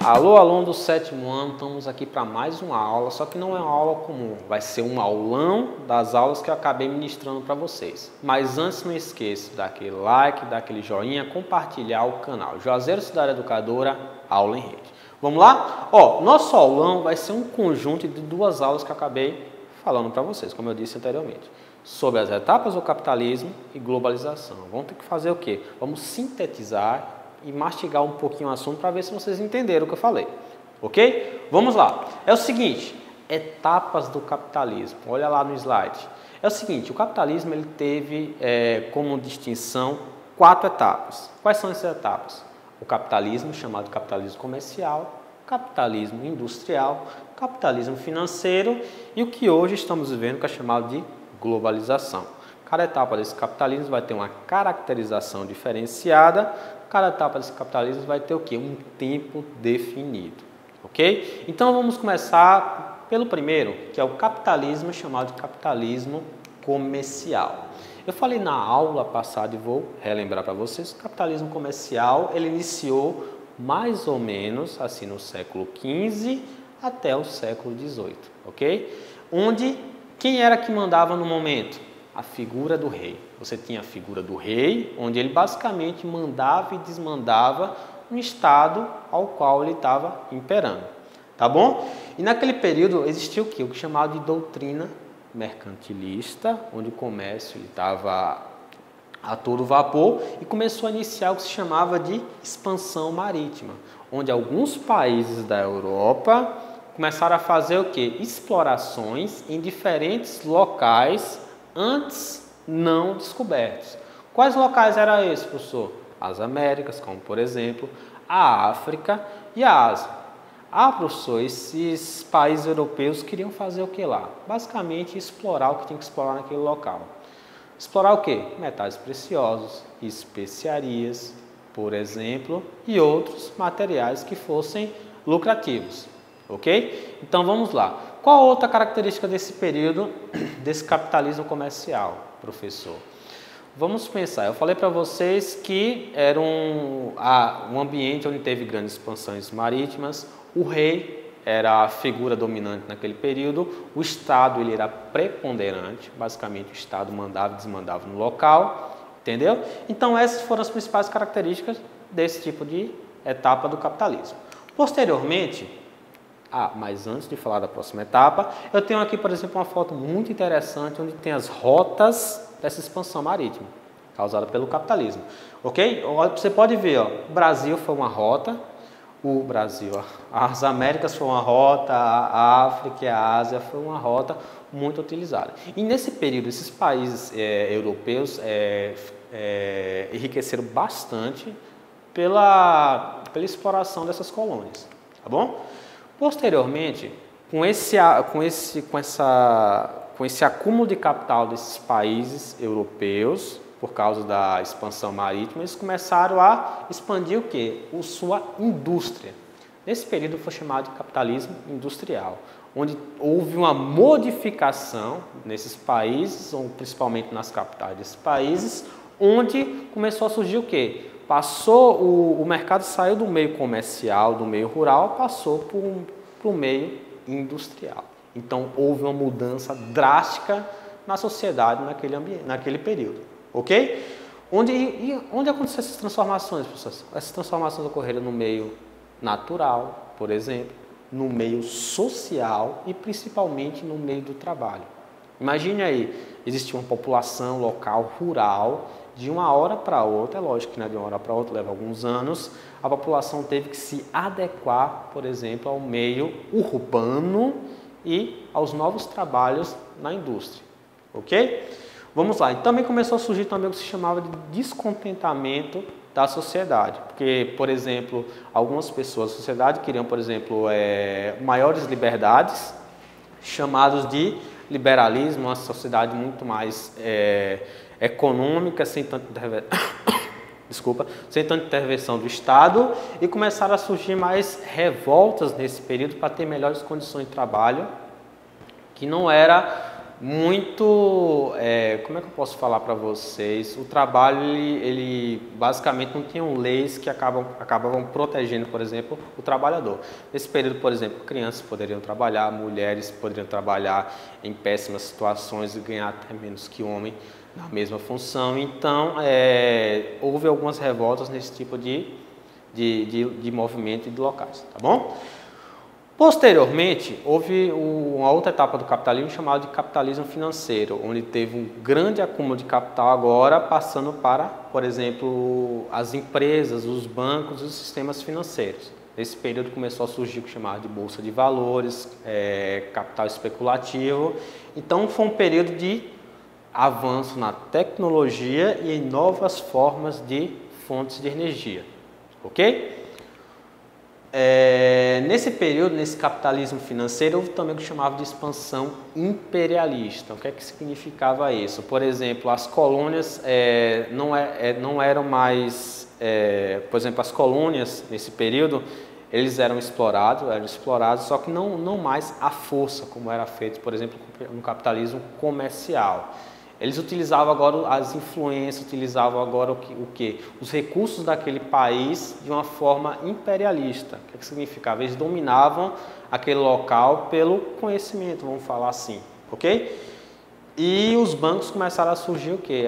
Alô, aluno do 7º ano, estamos aqui para mais uma aula, só que não é uma aula comum, vai ser um aulão das aulas que eu acabei ministrando para vocês. Mas antes não esqueça daquele like, daquele joinha, compartilhar o canal Juazeiro Cidade Educadora, Aula em Rede. Vamos lá? Ó, nosso aulão vai ser um conjunto de duas aulas que eu acabei falando para vocês, como eu disse anteriormente, sobre as etapas do capitalismo e globalização. Vamos ter que fazer o quê? Vamos sintetizar e mastigar um pouquinho o assunto para ver se vocês entenderam o que eu falei, ok? Vamos lá. É o seguinte, etapas do capitalismo. Olha lá no slide. É o seguinte, o capitalismo ele teve como distinção 4 etapas. Quais são essas etapas? O capitalismo, chamado capitalismo comercial, capitalismo industrial, capitalismo financeiro e o que hoje estamos vivendo que é chamado de globalização. Cada etapa desse capitalismo vai ter uma caracterização diferenciada. Cada etapa desse capitalismo vai ter o quê? Um tempo definido, ok? Então vamos começar pelo primeiro, que é o capitalismo chamado de capitalismo comercial. Eu falei na aula passada e vou relembrar para vocês, o capitalismo comercial ele iniciou mais ou menos assim no século XV até o século XVIII, ok? Onde quem era que mandava no momento? A figura do rei. Você tinha a figura do rei, onde ele basicamente mandava e desmandava um estado ao qual ele estava imperando. Tá bom? E naquele período existia o quê? O que chamava de doutrina mercantilista, onde o comércio estava a todo vapor e começou a iniciar o que se chamava de expansão marítima, onde alguns países da Europa começaram a fazer o quê? Explorações em diferentes locais antes não descobertos. Quais locais eram esses, professor? As Américas, como por exemplo, a África e a Ásia. Ah, professor, esses países europeus queriam fazer o que lá? Basicamente explorar o que tinha que explorar naquele local. Explorar o que? Metais preciosos, especiarias, por exemplo, e outros materiais que fossem lucrativos. Ok? Então vamos lá. Qual outra característica desse período, desse capitalismo comercial, professor? Vamos pensar, eu falei para vocês que era um ambiente onde teve grandes expansões marítimas, o rei era a figura dominante naquele período, o Estado ele era preponderante, basicamente o Estado mandava e desmandava no local, entendeu? Então essas foram as principais características desse tipo de etapa do capitalismo. Posteriormente, mas antes de falar da próxima etapa, eu tenho aqui, por exemplo, uma foto muito interessante onde tem as rotas dessa expansão marítima causada pelo capitalismo, ok? Você pode ver, ó, o Brasil foi uma rota, as Américas foi uma rota, a África e a Ásia foi uma rota muito utilizada. E nesse período, esses países europeus enriqueceram bastante pela exploração dessas colônias, tá bom? Posteriormente, com esse acúmulo de capital desses países europeus, por causa da expansão marítima, eles começaram a expandir o quê? Sua indústria. Nesse período foi chamado de capitalismo industrial, onde houve uma modificação nesses países, ou principalmente nas capitais desses países, onde começou a surgir o quê? O mercado saiu do meio comercial, do meio rural, passou para o meio industrial. Então, houve uma mudança drástica na sociedade naquele período. Ok? Onde aconteceram essas transformações, professor? Essas transformações ocorreram no meio natural, por exemplo, no meio social e principalmente no meio do trabalho. Imagine aí, existia uma população local, rural, de uma hora para outra, é lógico que não é de uma hora para outra, leva alguns anos, a população teve que se adequar, por exemplo, ao meio urbano e aos novos trabalhos na indústria, ok? Vamos lá, e também começou a surgir também o que se chamava de descontentamento da sociedade, porque, por exemplo, algumas pessoas da sociedade queriam, por exemplo, maiores liberdades, chamados de liberalismo, uma sociedade muito mais econômica, sem tanta intervenção do Estado, e começaram a surgir mais revoltas nesse período para ter melhores condições de trabalho, que não era muito, como é que eu posso falar para vocês? O trabalho, ele basicamente não tinham leis que acabavam protegendo, por exemplo, o trabalhador. Nesse período, por exemplo, crianças poderiam trabalhar, mulheres poderiam trabalhar em péssimas situações e ganhar até menos que homem na mesma função. Então, houve algumas revoltas nesse tipo de movimento e de locais, tá bom? Posteriormente, houve uma outra etapa do capitalismo chamada de capitalismo financeiro, onde teve um grande acúmulo de capital agora passando para, por exemplo, as empresas, os bancos e os sistemas financeiros. Nesse período começou a surgir o que chamava de bolsa de valores, capital especulativo. Então foi um período de avanço na tecnologia e em novas formas de fontes de energia, ok? Nesse período, nesse capitalismo financeiro, houve também o que chamava de expansão imperialista. O que é que significava isso? Por exemplo, as colônias não eram mais... por exemplo, as colônias, nesse período, eles eram explorados, só que não mais à força, como era feito, por exemplo, no capitalismo comercial. Eles utilizavam agora as influências, utilizavam agora o quê? Os recursos daquele país de uma forma imperialista. O que é que significava? Eles dominavam aquele local pelo conhecimento, vamos falar assim, ok? E os bancos começaram a surgir o quê?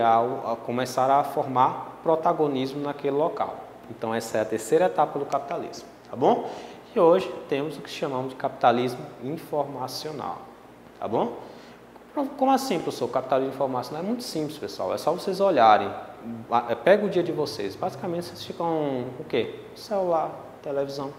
Começaram a formar protagonismo naquele local. Então essa é a terceira etapa do capitalismo, tá bom? E hoje temos o que chamamos de capitalismo informacional, tá bom? Como assim, professor? O capitalismo informacional é muito simples, pessoal. É só vocês olharem. Pega o dia de vocês. Basicamente, vocês ficam o quê? Celular, televisão,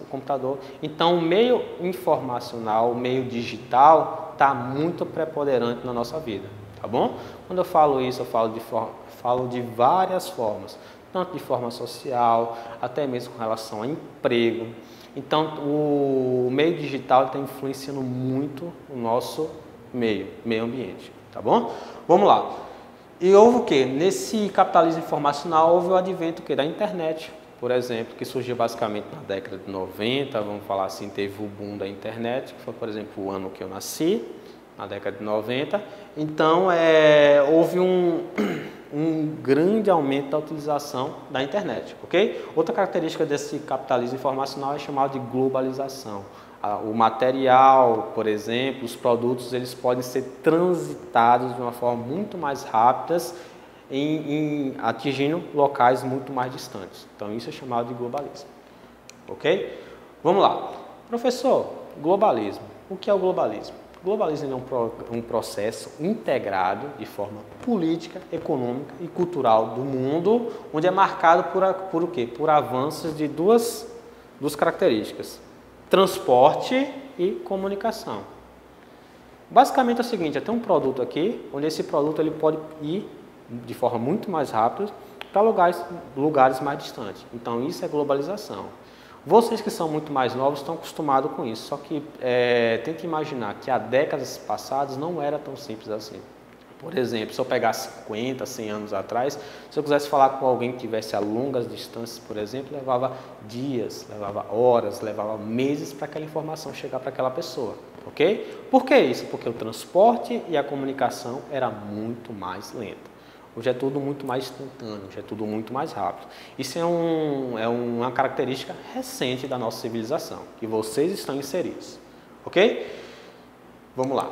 computador. Então, o meio informacional, o meio digital, está muito preponderante na nossa vida, tá bom? Quando eu falo isso, eu falo de várias formas. Tanto de forma social, até mesmo com relação a emprego. Então, o meio digital está influenciando muito o nosso meio ambiente, tá bom? Vamos lá. E houve o que? Nesse capitalismo informacional houve o advento da internet, por exemplo, que surgiu basicamente na década de 90, vamos falar assim, teve o boom da internet, que foi, por exemplo, o ano que eu nasci, na década de 90. Então, houve um grande aumento da utilização da internet, ok? Outra característica desse capitalismo informacional é chamado de globalização. O material, por exemplo, os produtos, eles podem ser transitados de uma forma muito mais rápida, atingindo locais muito mais distantes. Então, isso é chamado de globalismo. Ok? Vamos lá. Professor, globalismo. O que é o globalismo? O globalismo é um processo integrado de forma política, econômica e cultural do mundo, onde é marcado por o quê? Por avanços de duas características. Transporte e comunicação. Basicamente é o seguinte, tem um produto aqui, onde esse produto ele pode ir de forma muito mais rápida para lugares mais distantes. Então isso é globalização. Vocês que são muito mais novos estão acostumados com isso, só que tem que imaginar que há décadas passadas não era tão simples assim. Por exemplo, se eu pegasse 50, 100 anos atrás, se eu quisesse falar com alguém que estivesse a longas distâncias, por exemplo, levava dias, levava horas, levava meses para aquela informação chegar para aquela pessoa, ok? Por que isso? Porque o transporte e a comunicação era muito mais lenta. Hoje é tudo muito mais instantâneo, hoje é tudo muito mais rápido. Isso é uma característica recente da nossa civilização, que vocês estão inseridos, ok? Vamos lá.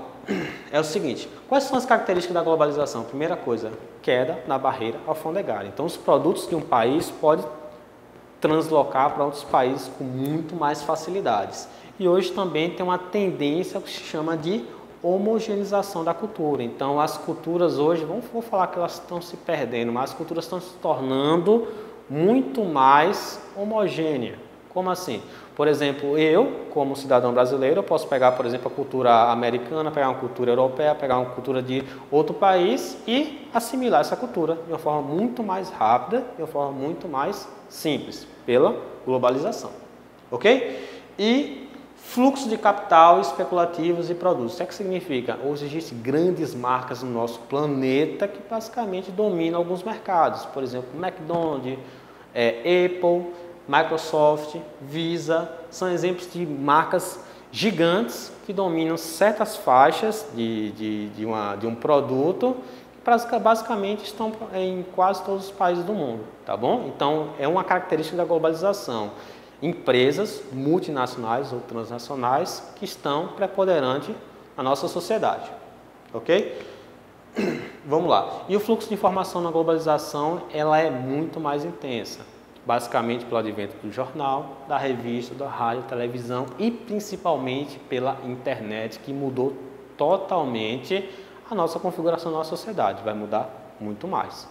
É o seguinte, quais são as características da globalização? Primeira coisa, queda na barreira alfandegária. Então, os produtos de um país podem translocar para outros países com muito mais facilidades. E hoje também tem uma tendência que se chama de homogeneização da cultura. Então, as culturas hoje, vou falar que elas estão se perdendo, mas as culturas estão se tornando muito mais homogêneas. Como assim? Por exemplo, eu, como cidadão brasileiro, eu posso pegar, por exemplo, a cultura americana, pegar uma cultura europeia, pegar uma cultura de outro país e assimilar essa cultura de uma forma muito mais rápida, de uma forma muito mais simples, pela globalização. Ok? E fluxo de capital, especulativos e produtos. O que é que significa? Hoje existem grandes marcas no nosso planeta que basicamente dominam alguns mercados. Por exemplo, McDonald's, Apple, Microsoft, Visa, são exemplos de marcas gigantes que dominam certas faixas de um produto, que basicamente estão em quase todos os países do mundo, tá bom? Então, é uma característica da globalização. Empresas multinacionais ou transnacionais que estão preponderantes na nossa sociedade, ok? Vamos lá. E o fluxo de informação na globalização, ela é muito mais intensa. Basicamente pelo advento do jornal, da revista, da rádio, televisão e principalmente pela internet, que mudou totalmente a nossa configuração da nossa sociedade. Vai mudar muito mais.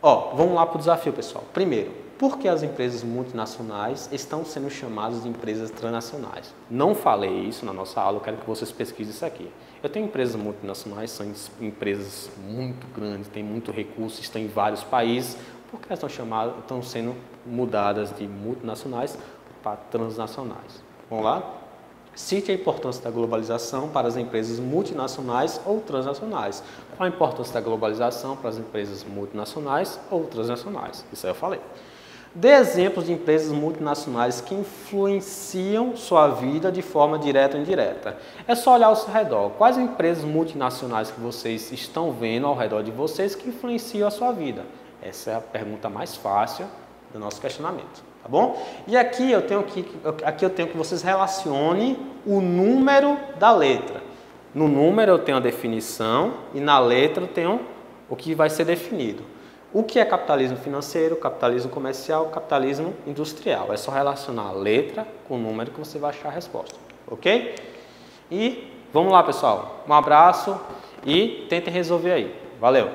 Vamos lá para o desafio, pessoal. Primeiro, por que as empresas multinacionais estão sendo chamadas de empresas transnacionais? Não falei isso na nossa aula, eu quero que vocês pesquisem isso aqui. Eu tenho empresas multinacionais, são empresas muito grandes, têm muito recurso, estão em vários países. Por que elas estão sendo mudadas de multinacionais para transnacionais? Vamos lá? Cite a importância da globalização para as empresas multinacionais ou transnacionais. Qual a importância da globalização para as empresas multinacionais ou transnacionais? Isso aí eu falei. Dê exemplos de empresas multinacionais que influenciam sua vida de forma direta ou indireta. É só olhar ao seu redor. Quais empresas multinacionais que vocês estão vendo ao redor de vocês que influenciam a sua vida? Essa é a pergunta mais fácil do nosso questionamento, tá bom? E aqui eu tenho que vocês relacionem o número da letra. No número eu tenho a definição e na letra eu tenho o que vai ser definido. O que é capitalismo financeiro, capitalismo comercial, capitalismo industrial? É só relacionar a letra com o número que você vai achar a resposta, ok? E vamos lá, pessoal. Um abraço e tentem resolver aí. Valeu!